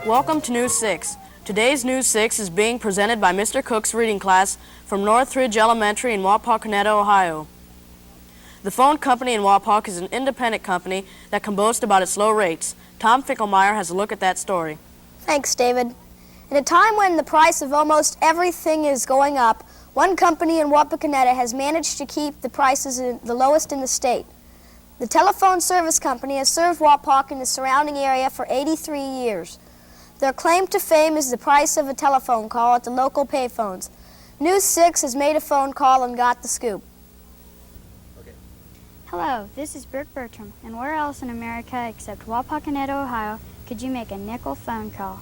Welcome to News 6. Today's News 6 is being presented by Mr. Cook's reading class from Northridge Elementary in Wapakoneta, Ohio. The phone company in Wapak is an independent company that can boast about its low rates. Tom Finkelmeyer has a look at that story. Thanks, David. In a time when the price of almost everything is going up, one company in Wapakoneta has managed to keep the prices the lowest in the state. The telephone service company has served Wapak and the surrounding area for 83 years. Their claim to fame is the price of a telephone call at the local payphones. News 6 has made a phone call and got the scoop. Hello, this is Brooke Bertram, and where else in America except Wapakoneta, Ohio, could you make a nickel phone call?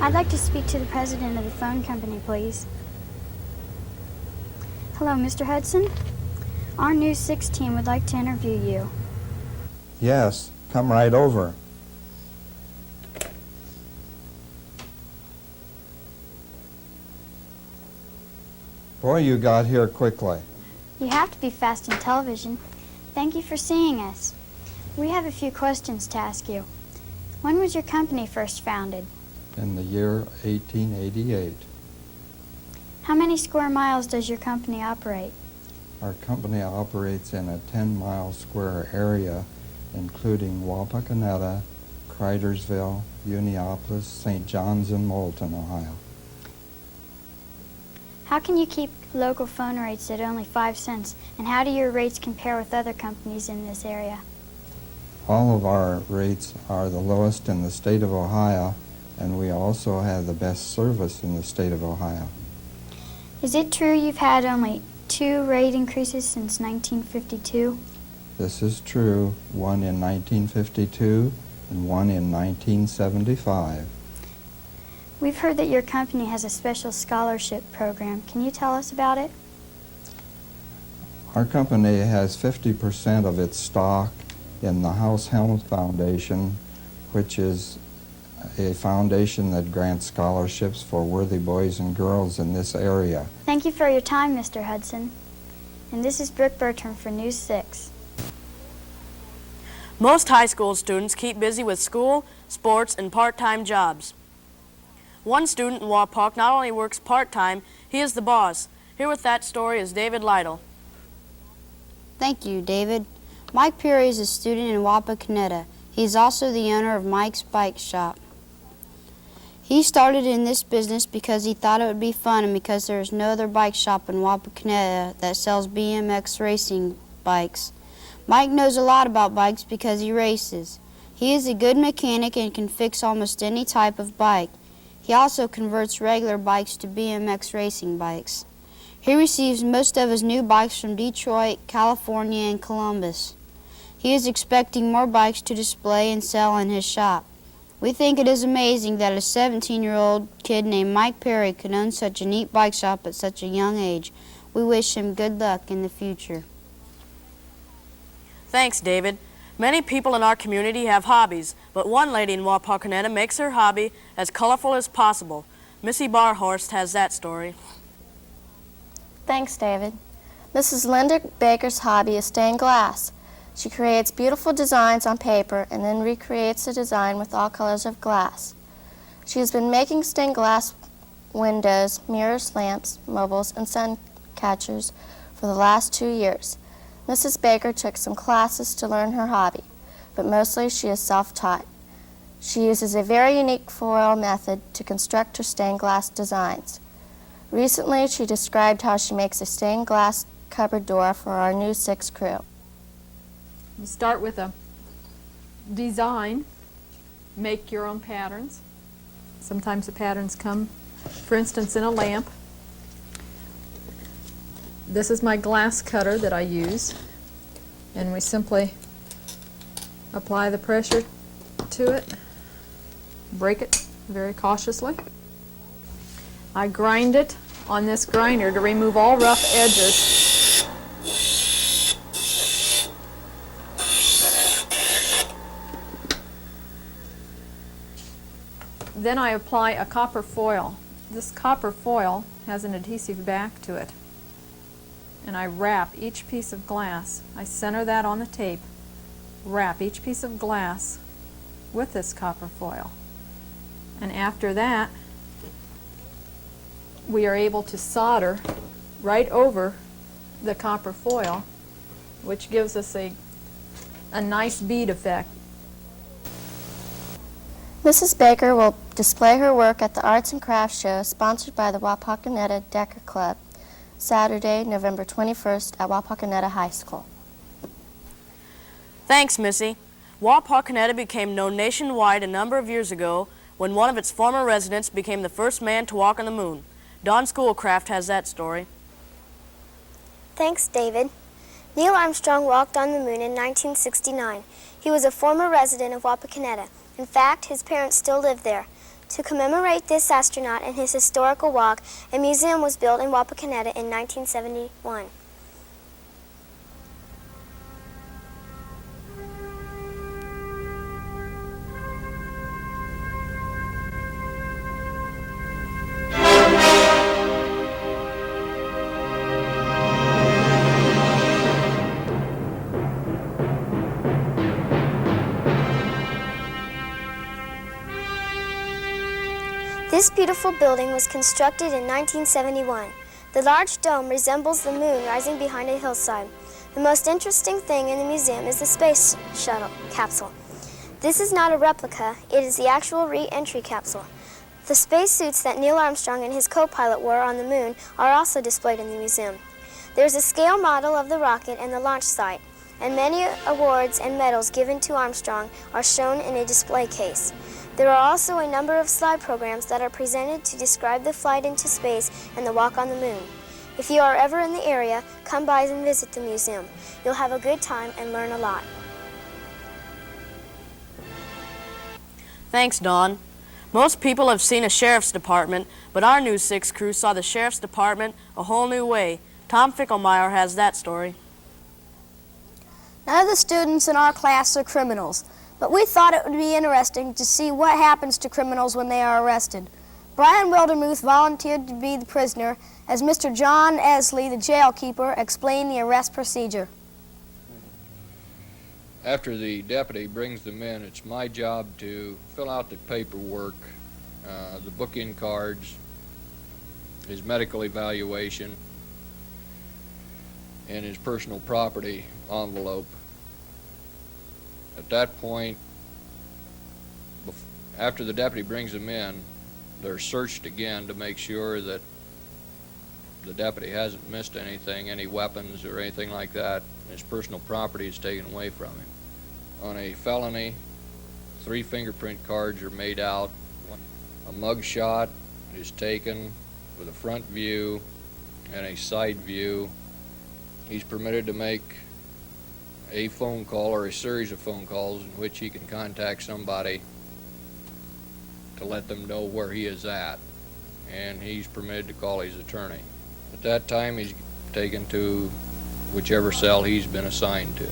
I'd like to speak to the president of the phone company, please. Hello, Mr. Hudson. Our News 6 team would like to interview you. Yes, come right over. Boy, you got here quickly. You have to be fast in television. Thank you for seeing us. We have a few questions to ask you. When was your company first founded? In the year 1888. How many square miles does your company operate? Our company operates in a 10-mile square area, including Wapakoneta, Cridersville, Uniopolis, St. John's, and Moulton, Ohio. How can you keep local phone rates at only 5 cents, and how do your rates compare with other companies in this area? All of our rates are the lowest in the state of Ohio, and we also have the best service in the state of Ohio. Is it true you've had only 2 rate increases since 1952? This is true, one in 1952 and one in 1975. We've heard that your company has a special scholarship program. Can you tell us about it? Our company has 50% of its stock in the House Helms Foundation, which is a foundation that grants scholarships for worthy boys and girls in this area. Thank you for your time, Mr. Hudson. And this is Brooke Bertram for News 6. Most high school students keep busy with school, sports, and part-time jobs. One student in Wapak not only works part-time, he is the boss. Here with that story is David Lytle. Thank you, David. Mike Perry is a student in Wapakoneta. He's also the owner of Mike's Bike Shop. He started in this business because he thought it would be fun and because there is no other bike shop in Wapakoneta that sells BMX racing bikes. Mike knows a lot about bikes because he races. He is a good mechanic and can fix almost any type of bike. He also converts regular bikes to BMX racing bikes. He receives most of his new bikes from Detroit, California, and Columbus. He is expecting more bikes to display and sell in his shop. We think it is amazing that a 17-year-old kid named Mike Perry could own such a neat bike shop at such a young age. We wish him good luck in the future. Thanks, David. Many people in our community have hobbies, but one lady in Wapakoneta makes her hobby as colorful as possible. Missy Barhorst has that story. Thanks, David. Mrs. Linda Baker's hobby is stained glass. She creates beautiful designs on paper and then recreates the design with all colors of glass. She has been making stained glass windows, mirrors, lamps, mobiles, and sun catchers for the last 2 years. Mrs. Baker took some classes to learn her hobby, but mostly she is self-taught. She uses a very unique foil method to construct her stained glass designs. Recently, she described how she makes a stained glass cupboard door for our News 6 crew. You start with a design, make your own patterns. Sometimes the patterns come, for instance, in a lamp. This is my glass cutter that I use, and we simply apply the pressure to it, break it very cautiously. I grind it on this grinder to remove all rough edges. Then I apply a copper foil This copper foil has an adhesive back to it, and I wrap each piece of glass. I center that on the tape, wrap each piece of glass with this copper foil, and after that we are able to solder right over the copper foil, which gives us a nice bead effect. Mrs. Baker will display her work at the Arts and Crafts Show sponsored by the Wapakoneta Decker Club, Saturday, November 21st at Wapakoneta High School. Thanks, Missy. Wapakoneta became known nationwide a number of years ago when one of its former residents became the first man to walk on the moon. Don Schoolcraft has that story. Thanks, David. Neil Armstrong walked on the moon in 1969. He was a former resident of Wapakoneta. In fact, his parents still live there. To commemorate this astronaut and his historical walk, a museum was built in Wapakoneta in 1971. This beautiful building was constructed in 1971. The large dome resembles the moon rising behind a hillside. The most interesting thing in the museum is the space shuttle capsule. This is not a replica, it is the actual re-entry capsule. The spacesuits that Neil Armstrong and his co-pilot wore on the moon are also displayed in the museum. There's a scale model of the rocket and the launch site, and many awards and medals given to Armstrong are shown in a display case. There are also a number of slide programs that are presented to describe the flight into space and the walk on the moon. If you are ever in the area, come by and visit the museum. You'll have a good time and learn a lot. Thanks, Dawn. Most people have seen a sheriff's department, but our News 6 crew saw the sheriff's department a whole new way. Tom Fickelmeyer has that story. None of the students in our class are criminals, but we thought it would be interesting to see what happens to criminals when they are arrested. Brian Wildermuth volunteered to be the prisoner as Mr. John Esley, the jailkeeper, explained the arrest procedure. After the deputy brings them in, it's my job to fill out the paperwork, the book-in cards, his medical evaluation, and his personal property envelope. At that point, after the deputy brings them in, they're searched again to make sure that the deputy hasn't missed anything, any weapons or anything like that. His personal property is taken away from him. On a felony, 3 fingerprint cards are made out. A mug shot is taken with a front view and a side view. He's permitted to make a phone call or a series of phone calls in which he can contact somebody to let them know where he is at, and he's permitted to call his attorney. At that time, he's taken to whichever cell he's been assigned to.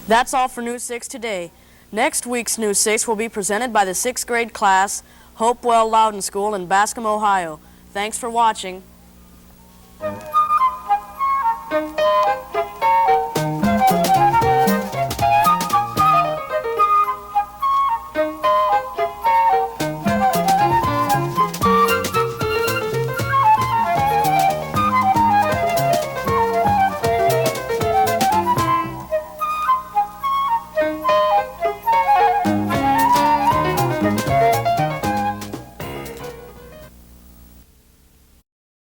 That's all for News 6 today. Next week's News 6 will be presented by the 6th grade class, Hopewell Loudon School in Bascom, Ohio. Thanks for watching.